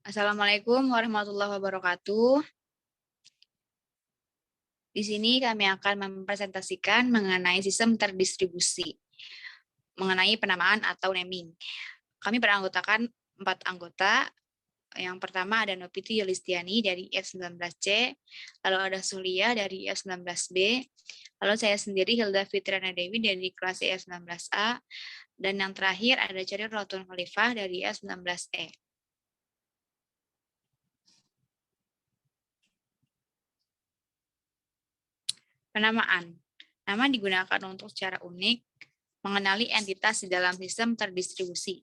Assalamualaikum warahmatullahi wabarakatuh. Di sini kami akan mempresentasikan mengenai sistem terdistribusi, mengenai penamaan atau naming. Kami beranggotakan 4 anggota. Yang pertama ada Noviti Yulistiani dari F19C, lalu ada Sulia dari F19B, lalu saya sendiri Hilda Fitriana Dewi dari kelas F19A, dan yang terakhir ada Ceril Rotun Khalifah dari F19E. Penamaan. Nama digunakan untuk secara unik mengenali entitas di dalam sistem terdistribusi.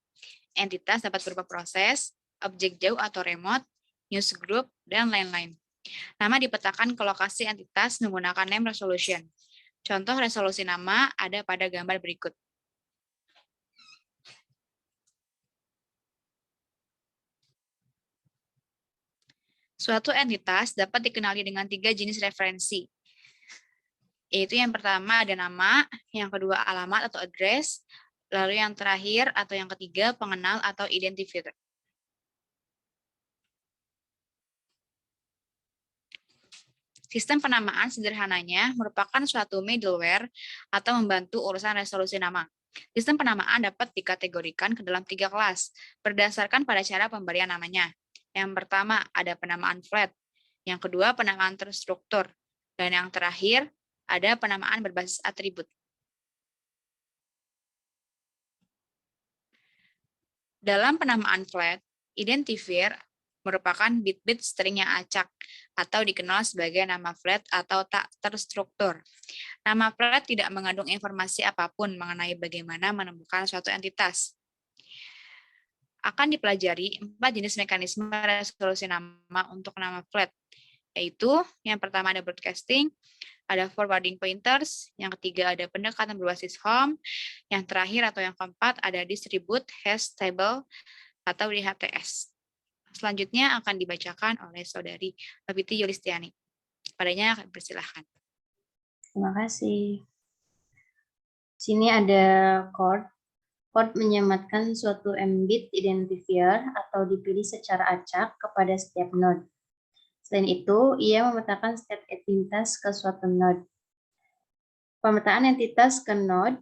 Entitas dapat berupa proses, objek jauh atau remote, newsgroup, dan lain-lain. Nama dipetakan ke lokasi entitas menggunakan name resolution. Contoh resolusi nama ada pada gambar berikut. Suatu entitas dapat dikenali dengan 3 jenis referensi, yaitu yang pertama ada nama, yang kedua alamat atau address, lalu yang terakhir atau yang ketiga pengenal atau identifier. Sistem penamaan sederhananya merupakan suatu middleware atau membantu urusan resolusi nama. Sistem penamaan dapat dikategorikan ke dalam 3 kelas berdasarkan pada cara pemberian namanya. Yang pertama ada penamaan flat, yang kedua penamaan terstruktur, dan yang terakhir ada penamaan berbasis atribut. Dalam penamaan flat, identifier merupakan bit-bit string yang acak atau dikenal sebagai nama flat atau tak terstruktur. Nama flat tidak mengandung informasi apapun mengenai bagaimana menemukan suatu entitas. Akan dipelajari 4 jenis mekanisme resolusi nama untuk nama flat, yaitu yang pertama ada broadcasting, ada forwarding pointers, yang ketiga ada pendekatan berbasis home, yang terakhir atau yang keempat ada distribute hash table atau DHTS. Selanjutnya akan dibacakan oleh Saudari Noviti Yulistiani. Padanya akan persilahkan. Terima kasih. Sini ada chord. Chord menyematkan suatu m-bit identifier atau dipilih secara acak kepada setiap node. Selain itu, ia memetakan setiap entitas ke suatu node. Pemetaan entitas ke node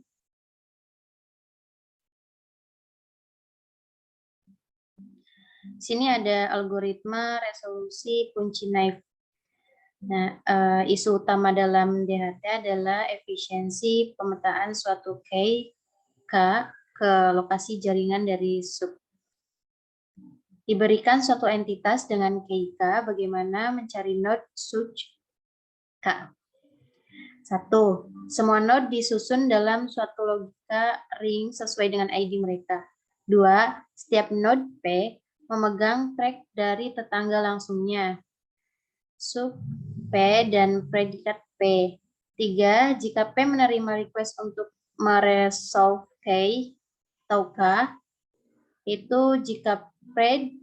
sini ada algoritma resolusi kunci naive. Nah, isu utama dalam DHT adalah efisiensi pemetaan suatu K ke lokasi jaringan dari sub. Diberikan suatu entitas dengan KK, bagaimana mencari node such K. 1. Semua node disusun dalam suatu logika ring sesuai dengan ID mereka. 2. Setiap node P memegang track dari tetangga langsungnya, sub P dan predikat P. 3. Jika P menerima request untuk meresolve K atau K, itu jika pred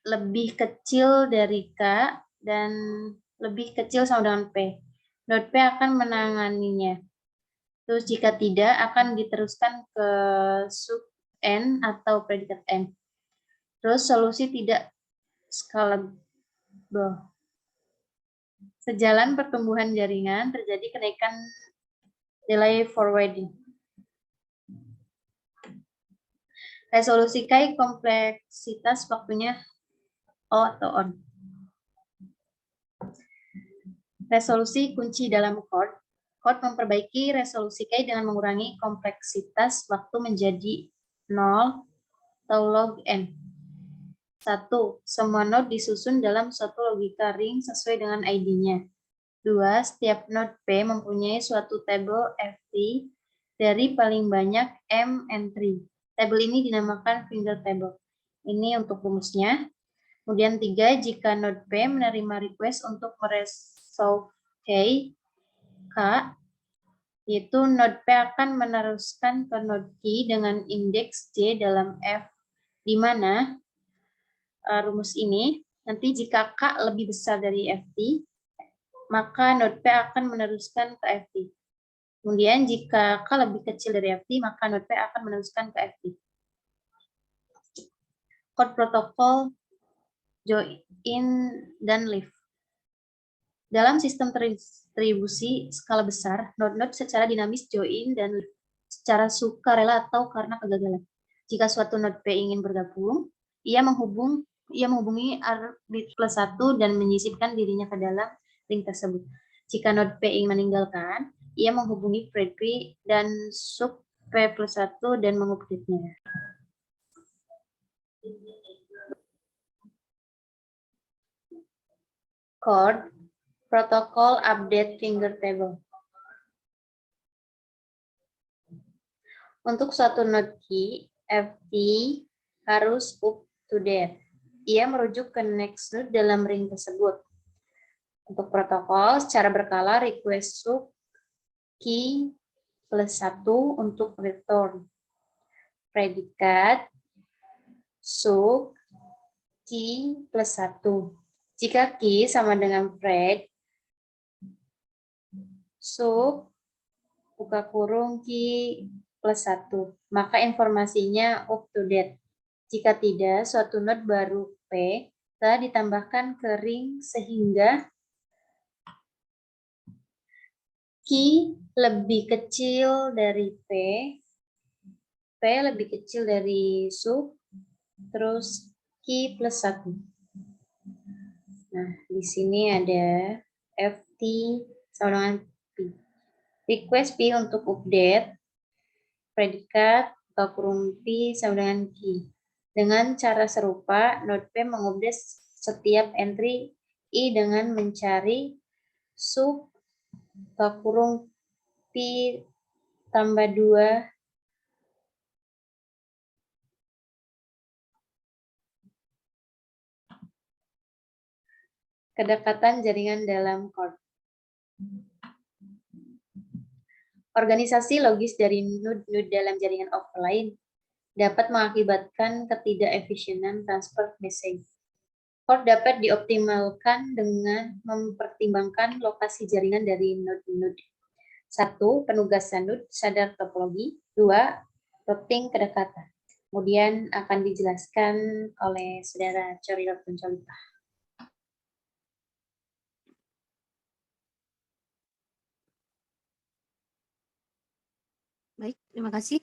lebih kecil dari K dan lebih kecil sama dengan P. Node P akan menanganinya. Terus jika tidak, akan diteruskan ke sub N atau predikat N. Terus solusi tidak scalable. Sejalan pertumbuhan jaringan, terjadi kenaikan delay forwarding. Resolusi K kompleksitas waktunya O atau on. Resolusi kunci dalam chord. Chord memperbaiki resolusi K dengan mengurangi kompleksitas waktu menjadi 0 atau log n. 1. Semua node disusun dalam suatu logika ring sesuai dengan ID-nya. 2. Setiap node P mempunyai suatu tabel FT dari paling banyak M entry. Tabel ini dinamakan finger table. Ini untuk rumusnya. Kemudian 3. Jika node P menerima request untuk meresolve K, yaitu node P akan meneruskan ke node Q dengan indeks J dalam F, di mana rumus ini, nanti jika K lebih besar dari FT, maka node P akan meneruskan ke FT. Kemudian jika K lebih kecil dari FT, maka node P akan meneruskan ke FT. Chord protokol join, dan leave. Dalam sistem distribusi skala besar, node-node secara dinamis join dan leave secara sukarela atau karena kegagalan. Jika suatu node P ingin bergabung, ia menghubungi arbit plus 1 dan menyisipkan dirinya ke dalam ring tersebut. Jika node P ingin meninggalkan, ia menghubungi Fred P dan sub P plus 1 dan mengupdate-nya. Chord Protocol Update Finger Table. Untuk suatu node key, FT harus up to date. Ia merujuk ke next node dalam ring tersebut. Untuk protokol, secara berkala request sub key plus 1 untuk return. Predikat sub key plus 1. Jika key sama dengan pred, sub buka kurung key plus 1, maka informasinya up to date. Jika tidak, suatu node baru P telah ditambahkan ke ring sehingga key lebih kecil dari P lebih kecil dari sub, terus key plus 1. Nah, di sini ada FT sama dengan P. Request P untuk update, predikat atau kurung P sama dengan key. Dengan cara serupa, node P mengupdate setiap entry I dengan mencari sub atau kurung P tambah 2 kedekatan jaringan dalam chord. Organisasi logis dari node-node dalam jaringan offline dapat mengakibatkan ketidakefisienan transfer message. Chord dapat dioptimalkan dengan mempertimbangkan lokasi jaringan dari node-node. 1. Penugasan node sadar topologi. 2. Routing kedekatan. Kemudian akan dijelaskan oleh Saudara Corilot Puncolipah. Baik, terima kasih.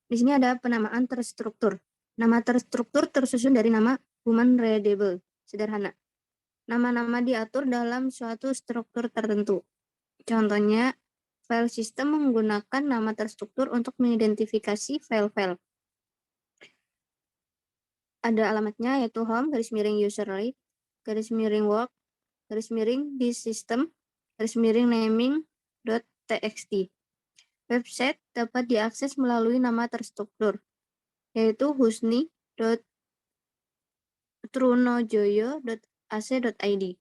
Di sini ada penamaan terstruktur. Nama terstruktur tersusun dari nama human readable, sederhana. Nama-nama diatur dalam suatu struktur tertentu. Contohnya, file system menggunakan nama terstruktur untuk mengidentifikasi file-file. Ada alamatnya yaitu home, _user_read, _work, _this system, _naming.txt. Website dapat diakses melalui nama terstruktur, yaitu husni.trunojoyo.ac.id.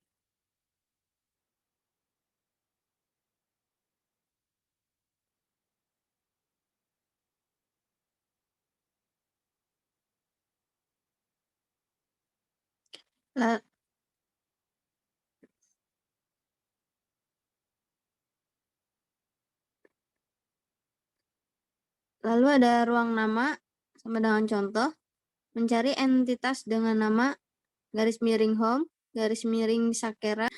Lalu ada ruang nama sama dengan contoh, mencari entitas dengan nama _home, _sakera,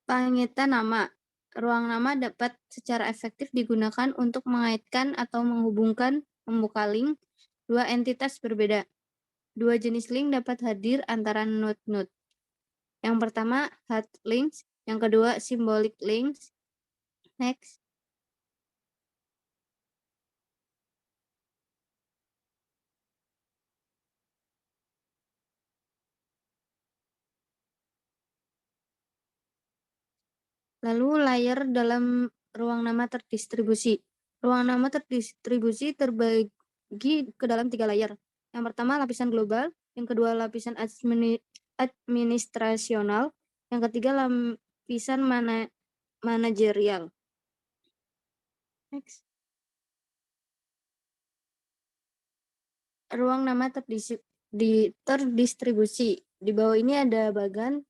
panggitan nama. Ruang nama dapat secara efektif digunakan untuk mengaitkan atau menghubungkan membuka link dua entitas berbeda. Dua jenis link dapat hadir antara node-node. Yang pertama, hard links. Yang kedua, symbolic links. Next. Lalu layer dalam ruang nama terdistribusi. Ruang nama terdistribusi terbagi ke dalam 3 layer. Yang pertama lapisan global, yang kedua lapisan administrasional, yang ketiga lapisan manajerial. Next. Ruang nama terdistribusi. Di bawah ini ada bagan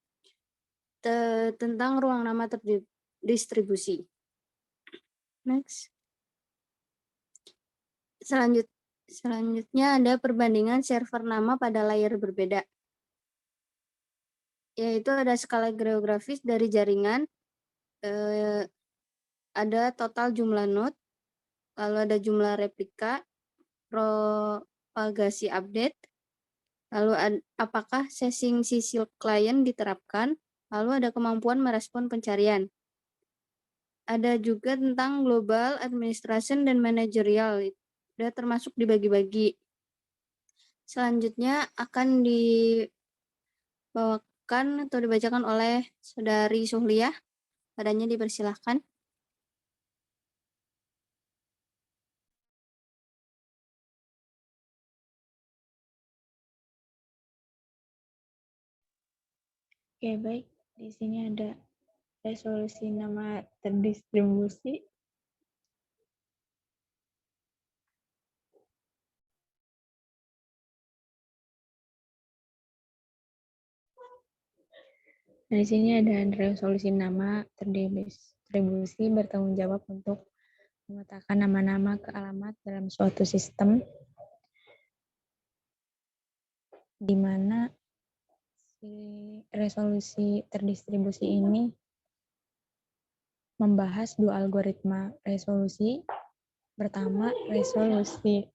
tentang ruang nama terdistribusi. Next. Selanjutnya ada perbandingan server nama pada layer berbeda. yaitu ada skala geografis dari jaringan, ada total jumlah node, lalu ada jumlah replika, propagasi update, lalu apakah sesing sisi klien diterapkan, lalu ada kemampuan merespon pencarian. Ada juga tentang global administration dan managerial, udah termasuk dibagi-bagi. Selanjutnya akan dibawakan atau dibacakan oleh Saudari Suhliyah. Padanya dipersilahkan. Oke, baik. Di sini ada resolusi nama terdistribusi. Nah, di sini ada resolusi nama terdistribusi bertanggung jawab untuk memetakan nama-nama ke alamat dalam suatu sistem di mana si resolusi terdistribusi ini membahas dua algoritma resolusi. Pertama, resolusi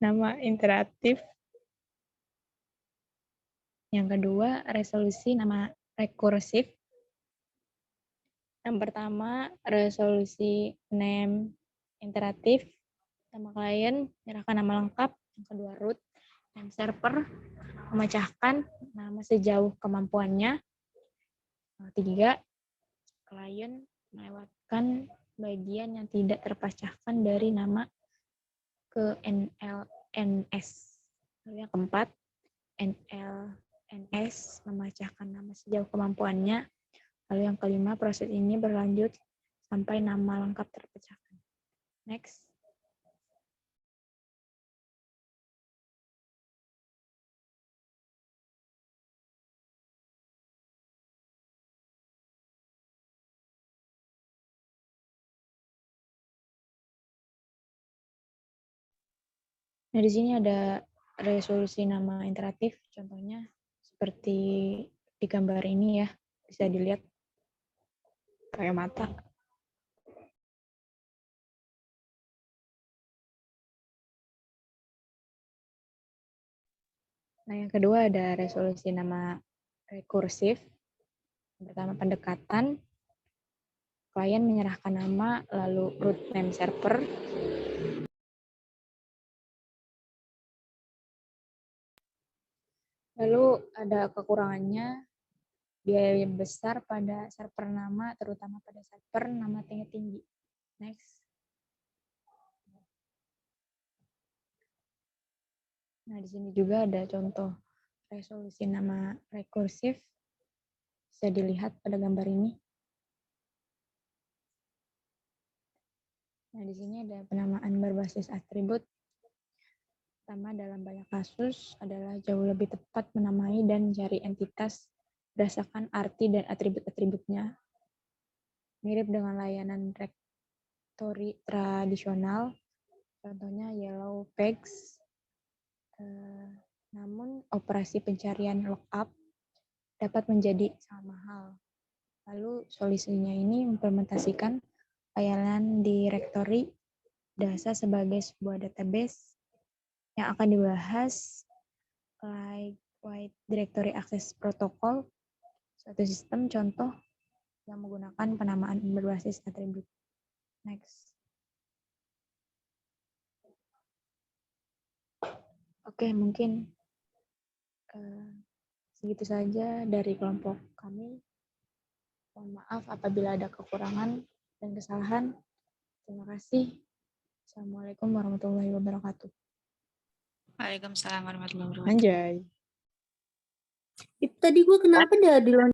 nama interaktif. Yang kedua, resolusi nama rekursif. Yang pertama, resolusi name interaktif. Nama klien, menyerahkan nama lengkap. Yang kedua, root. Name server, memecahkan nama sejauh kemampuannya. Yang ketiga, klien melewatkan bagian yang tidak terpecahkan dari nama ke NLNS. Lalu yang keempat, NLNS memecahkan nama sejauh kemampuannya. Lalu yang kelima, proses ini berlanjut sampai nama lengkap terpecahkan. Next. Nah, di sini ada resolusi nama interaktif, contohnya seperti di gambar ini ya, bisa dilihat pakai mata. Nah, yang kedua ada resolusi nama rekursif. Yang pertama, pendekatan. Klien menyerahkan nama, lalu root name server. Lalu ada kekurangannya, biaya besar pada server nama, terutama pada server nama tinggi. Next. Nah, di sini juga ada contoh resolusi nama rekursif. Bisa dilihat pada gambar ini. Nah, di sini ada penamaan berbasis atribut. Pertama, dalam banyak kasus adalah jauh lebih tepat menamai dan mencari entitas berdasarkan arti dan atribut-atributnya. Mirip dengan layanan directory tradisional, contohnya Yellow Pages. Namun, operasi pencarian lookup dapat menjadi sangat mahal. Lalu, solusinya ini mengimplementasikan layanan directory dasar sebagai sebuah database yang akan dibahas Lightweight Directory Access Protocol, suatu sistem contoh yang menggunakan penamaan berbasis atribut. Next. Oke, mungkin segitu saja dari kelompok kami. Mohon maaf apabila ada kekurangan dan kesalahan. Terima kasih. Assalamualaikum warahmatullahi wabarakatuh. Waalaikumsalam warahmatullahi wabarakatuh. Anjay. Tadi gue kenapa dia